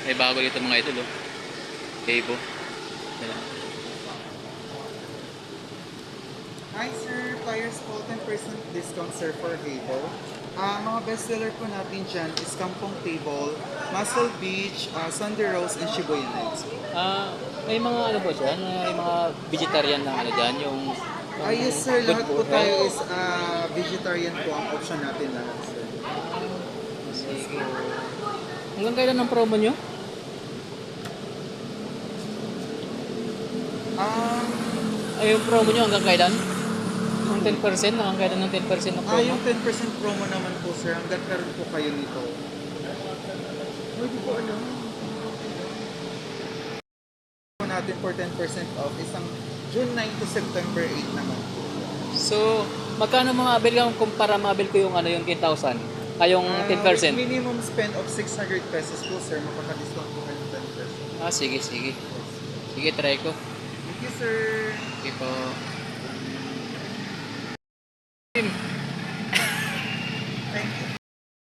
May bago dito mga idol, oh. Hebo. Yan lang. Hi sir, Flyers po 10% discount sir for Habo. Mga bestseller po natin dyan is Kampong Table, Muscle Beach, Sunday Rose, and Shibuya Nights. May mga ano po siya, may mga vegetarian na ano dyan, yung Yes sir, good lahat for po tayo health. is vegetarian po ang option natin lahat sir. Sige. Hanggang kailan ang promo nyo? Um, Ay, yung promo nyo hanggang kailan? Yung 10%? Hanggang kailan ng 10% ng promo? yung 10% promo naman po sir, hanggat karoon po kayo nito. Hindi po alam. Natin for 10% off isang June 9 to September 8 naman po. So, magkano maabil ka kung para maabil ko yung ano yung 10,000? Ay, yung 10%? With minimum spend of 600 pesos po sir, makaka-discount po kayo ng 10%. Sige, sige. Sige, try ko. Thank you sir. Sige po.